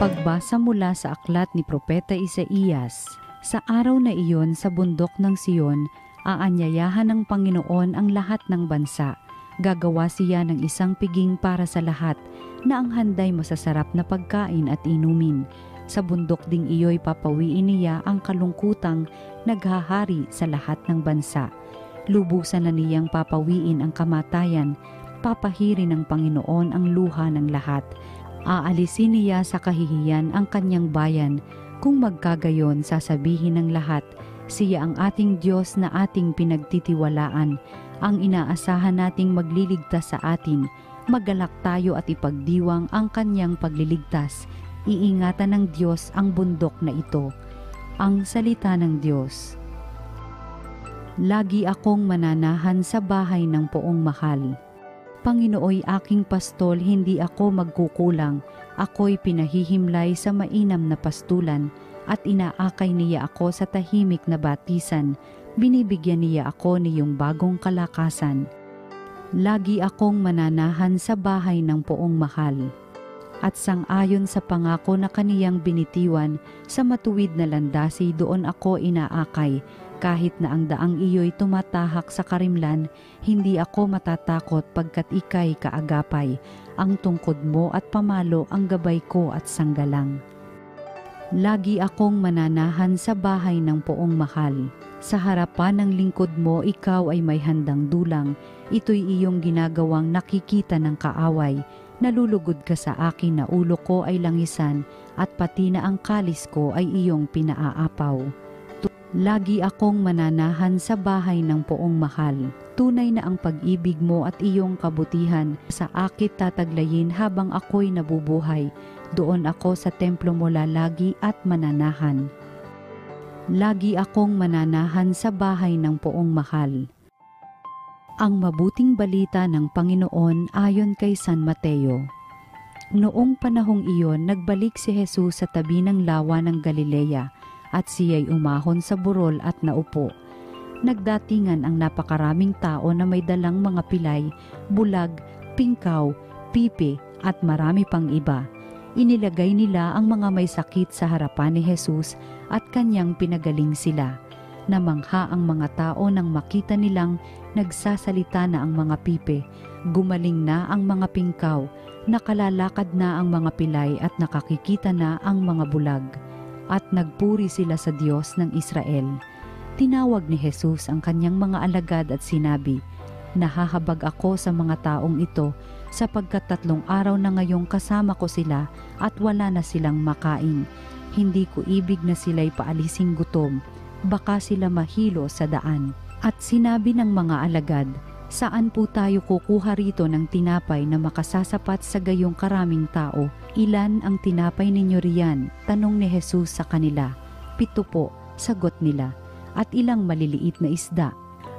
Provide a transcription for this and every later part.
Pagbasa mula sa aklat ni Propeta Isaías. Sa araw na iyon sa bundok ng Siyon, aanyayahan ng Panginoon ang lahat ng bansa. Gagawa siya ng isang piging para sa lahat, na ang handay masasarap na pagkain at inumin. Sa bundok ding iyo'y papawiin niya ang kalungkutang naghahari sa lahat ng bansa. Lubusan na niyang papawiin ang kamatayan, papahirin ng Panginoon ang luha ng lahat. Aalisin niya sa kahihiyan ang kanyang bayan. Kung magkagayon, sasabihin ng lahat, siya ang ating Diyos na ating pinagtitiwalaan, ang inaasahan nating magliligtas sa atin. Magalak tayo at ipagdiwang ang kanyang pagliligtas. Iingatan ng Diyos ang bundok na ito. Ang salita ng Diyos. Lagi akong mananahan sa bahay ng poong mahal. Panginooy aking pastol, hindi ako magkukulang. Ako'y pinahihimlay sa mainam na pastulan, at inaakay niya ako sa tahimik na batisan. Binibigyan niya ako niyong bagong kalakasan. Lagi akong mananahan sa bahay ng poong mahal. At sang-ayon sa pangako na kaniyang binitiwan, sa matuwid na landasi doon ako inaakay. Kahit na ang daang iyo'y tumatahak sa karimlan, hindi ako matatakot pagkat ika'y kaagapay. Ang tungkod mo at pamalo ang gabay ko at sanggalang. Lagi akong mananahan sa bahay ng poong mahal. Sa harapan ng lingkod mo, ikaw ay may handang dulang. Ito'y iyong ginagawang nakikita ng kaaway. Nalulugod ka sa akin na ulo ko ay langisan, at pati na ang kalis ko ay iyong pinaaapaw. Lagi akong mananahan sa bahay ng poong mahal. Tunay na ang pag-ibig mo at iyong kabutihan sa akit tataglayin habang ako'y nabubuhay. Doon ako sa templo mo lalagi at mananahan. Lagi akong mananahan sa bahay ng poong mahal. Ang mabuting balita ng Panginoon ayon kay San Mateo. Noong panahong iyon, nagbalik si Jesus sa tabi ng lawa ng Galilea, at siya'y umahon sa burol at naupo. Nagdatingan ang napakaraming tao na may dalang mga pilay, bulag, pingkaw, pipi at marami pang iba. Inilagay nila ang mga may sakit sa harapan ni Jesus at kanyang pinagaling sila. Namangha ang mga tao nang makita nilang nagsasalita na ang mga pipi, gumaling na ang mga pingkaw, nakalalakad na ang mga pilay at nakakikita na ang mga bulag. At nagpuri sila sa Diyos ng Israel. Tinawag ni Jesus ang kanyang mga alagad at sinabi, "Nahahabag ako sa mga taong ito, sapagkat 3 araw na ngayong kasama ko sila at wala na silang makain. Hindi ko ibig na sila'y paalising gutom, baka sila mahilo sa daan." At sinabi ng mga alagad, "Saan po tayo kukuha rito ng tinapay na makasasapat sa gayong karaming tao? Ilan ang tinapay ninyo riyan?" Tanong ni Jesus sa kanila. "7 po," sagot nila. "At ilang maliliit na isda?"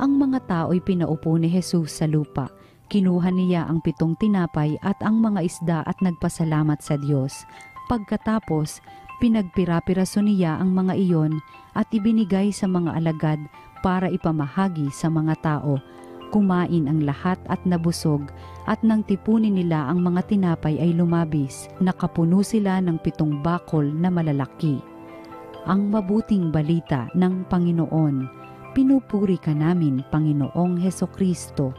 Ang mga tao'y pinaupo ni Jesus sa lupa. Kinuha niya ang 7 tinapay at ang mga isda at nagpasalamat sa Diyos. Pagkatapos, pinagpira-piraso niya ang mga iyon at ibinigay sa mga alagad para ipamahagi sa mga tao. Kumain ang lahat at nabusog, at nang tipunin nila ang mga tinapay ay lumabis. Nakapuno sila ng 7 bakol na malalaki. Ang mabuting balita ng Panginoon. Pinupuri ka namin, Panginoong Hesukristo.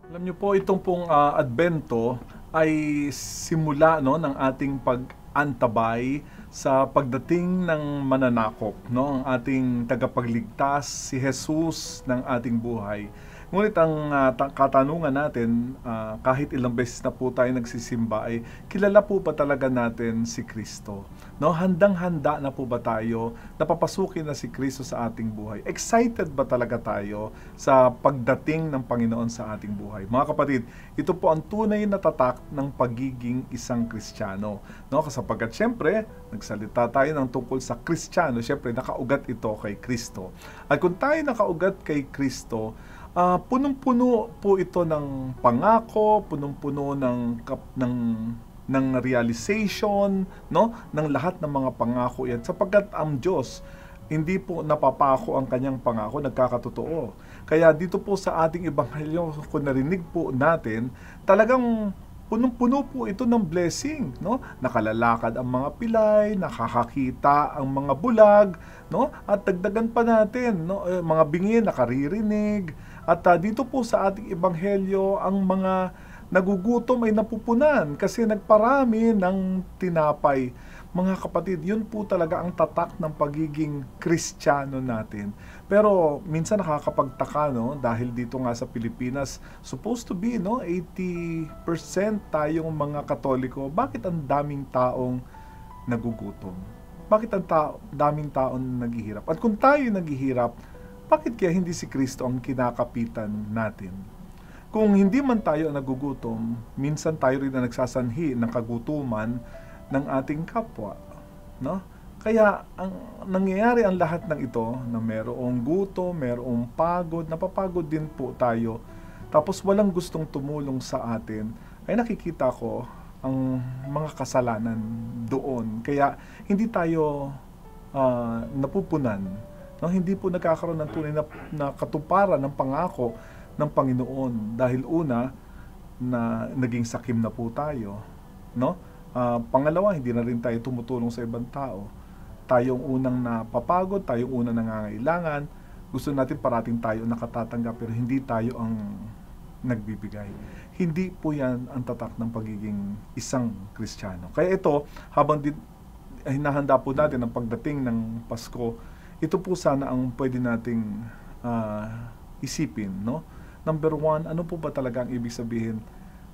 Alam niyo po, itong pong Adbento ay simula ng ating pag-antabay sa pagdating ng mananakop, ang ating tagapagligtas, si Jesus ng ating buhay. Ngunit ang katanungan natin, kahit ilang beses na po tayo nagsisimba, ay kilala po ba talaga natin si Kristo? Handang-handa na po ba tayo na papasukin na si Kristo sa ating buhay? Excited ba talaga tayo sa pagdating ng Panginoon sa ating buhay? Mga kapatid, ito po ang tunay na tatak ng pagiging isang Kristiyano. Sapagkat syempre, nagsalita tayo ng tungkol sa Kristiyano, syempre nakaugat ito kay Kristo. At kung tayo nakaugat kay Kristo, punong-puno po ito ng pangako, punong-puno ng realization, ng lahat ng mga pangako yan. Sapagkat ang Diyos Hindi po napapako ang kanyang pangako, nagkakatotoo. Kaya dito po sa ating ebanghelyo, kung narinig po natin, talagang punong-puno po ito ng blessing, no? Nakalalakad ang mga pilay, nakakakita ang mga bulag, no? At dagdagan pa natin, no? Mga bingi nakaririnig. At dito po sa ating ebanghelyo, ang mga nagugutom ay napupunan kasi nagparami ng tinapay. Mga kapatid, yun po talaga ang tatak ng pagiging Kristiyano natin. Pero minsan nakakapagtaka, no? Dahil dito nga sa Pilipinas, supposed to be, no, 80% tayong mga Katoliko. Bakit ang daming taong nagugutom? Bakit ang daming taong naghihirap? At kung tayo naghihirap, bakit kaya hindi si Kristo ang kinakapitan natin? Kung hindi man tayo nagugutom, minsan tayo rin na nagsasanhi ng kagutuman ng ating kapwa, no? Kaya ang nangyayari ang lahat ng ito na merong gutom, merong pagod, napapagod din po tayo. Tapos walang gustong tumulong sa atin. Ay nakikita ko ang mga kasalanan doon. Kaya hindi tayo napupunan, no? Hindi po nagkakaroon ng tunay na katuparan ng pangako ng Panginoon dahil una na naging sakim na po tayo, no? Pangalawa, hindi na rin tayo tumutulong sa ibang tao. Tayong unang napapagod, tayong unang nangangailangan. Gusto natin parating tayo nakatatanggap pero hindi tayo ang nagbibigay. Hindi po yan ang tatak ng pagiging isang Kristiyano. Kaya ito, habang hinahanda po natin ang pagdating ng Pasko, ito po sana ang pwede nating isipin, no? Number one, ano po ba talaga ang ibig sabihin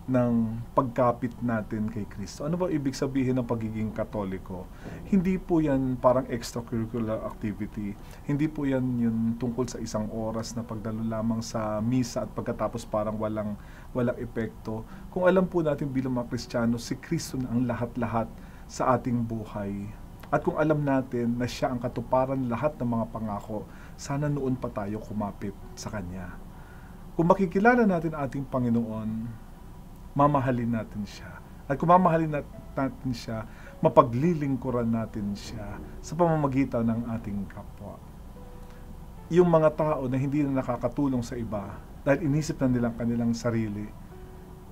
ng pagkapit natin kay Kristo? Ano ba ibig sabihin ng pagiging Katoliko? Hindi po yan parang extracurricular activity. Hindi po yan yung tungkol sa isang oras na pagdalo lamang sa misa at pagkatapos parang walang epekto. Kung alam po natin bilang mga Kristiyano, si Kristo na ang lahat-lahat sa ating buhay. At kung alam natin na siya ang katuparan lahat ng mga pangako, sana noon pa tayo kumapit sa Kanya. Kung makikilala natin ating Panginoon, mamahalin natin siya. At kung mamahalin natin siya, mapaglilingkuran natin siya sa pamamagitan ng ating kapwa. Yung mga tao na hindi na nakakatulong sa iba dahil inisip na nilang kanilang sarili,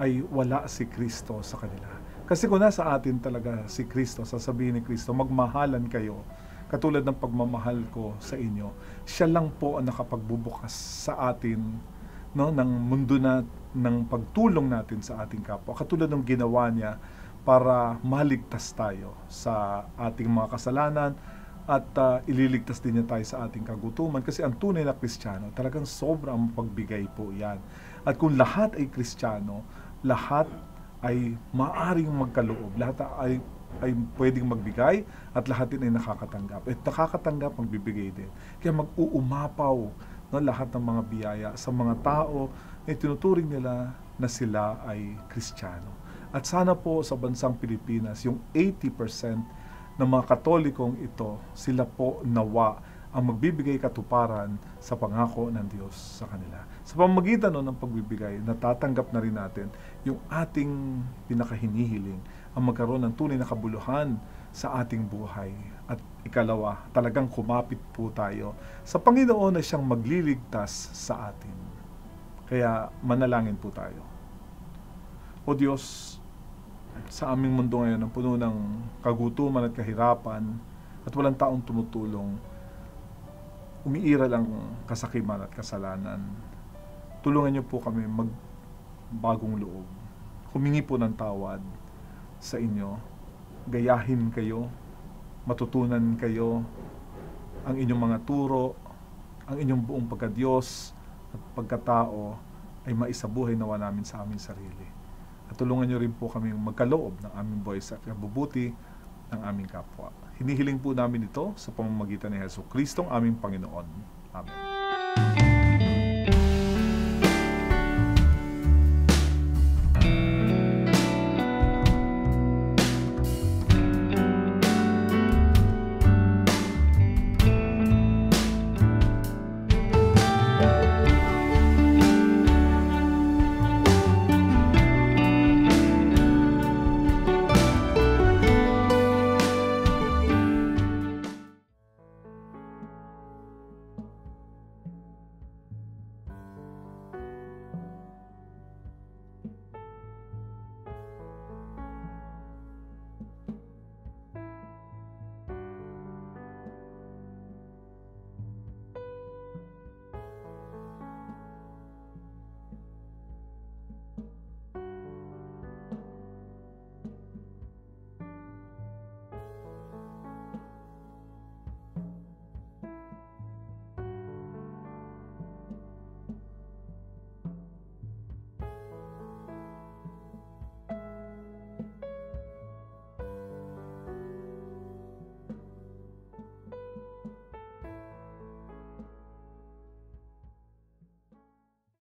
ay wala si Kristo sa kanila. Kasi kung nasa atin talaga si Kristo, sasabihin ni Kristo, magmahalan kayo, katulad ng pagmamahal ko sa inyo. Siya lang po ang nakapagbubukas sa atin, no, ng mundo na ng pagtulong natin sa ating kapwa, katulad ng ginawa niya para maligtas tayo sa ating mga kasalanan at ililigtas din niya tayo sa ating kagutuman, kasi ang tunay na Kristiyano talagang sobrang pagbigay po yan. At kung lahat ay Kristiyano, lahat ay maaaring magkaloob, lahat ay pwedeng magbigay at lahat din ay nakakatanggap. At nakakatanggap, magbibigay din. Kaya mag-uumapaw, no, lahat ng mga biyaya sa mga tao na tinuturing nila na sila ay Kristiyano. At sana po sa bansang Pilipinas, yung 80% ng mga Katolikong ito, sila po nawa ang magbibigay katuparan sa pangako ng Diyos sa kanila. Sa pamamagitan ng pagbibigay, natatanggap na rin natin yung ating pinakahinihiling, ang magkaroon ng tunay na kabuluhan sa ating buhay. At ikalawa, talagang kumapit po tayo sa Panginoon na siyang magliligtas sa atin. Kaya manalangin po tayo. O Diyos, sa aming mundo ngayon ang puno ng kagutuman at kahirapan at walang taong tumutulong, umiiral ang kasakiman at kasalanan. Tulungan niyo po kami magbagong loob. Humingi po ng tawad sa inyo. Gayahin kayo, matutunan kayo ang inyong mga turo, ang inyong buong pagka-Diyos at pagkatao ay maisabuhay nawa namin sa aming sarili. At tulungan niyo rin po kami magkaloob ng aming buhay sa kabubuti ng aming kapwa. Hinihiling po namin ito sa pamamagitan ni Jesucristo, ang aming Panginoon. Amen.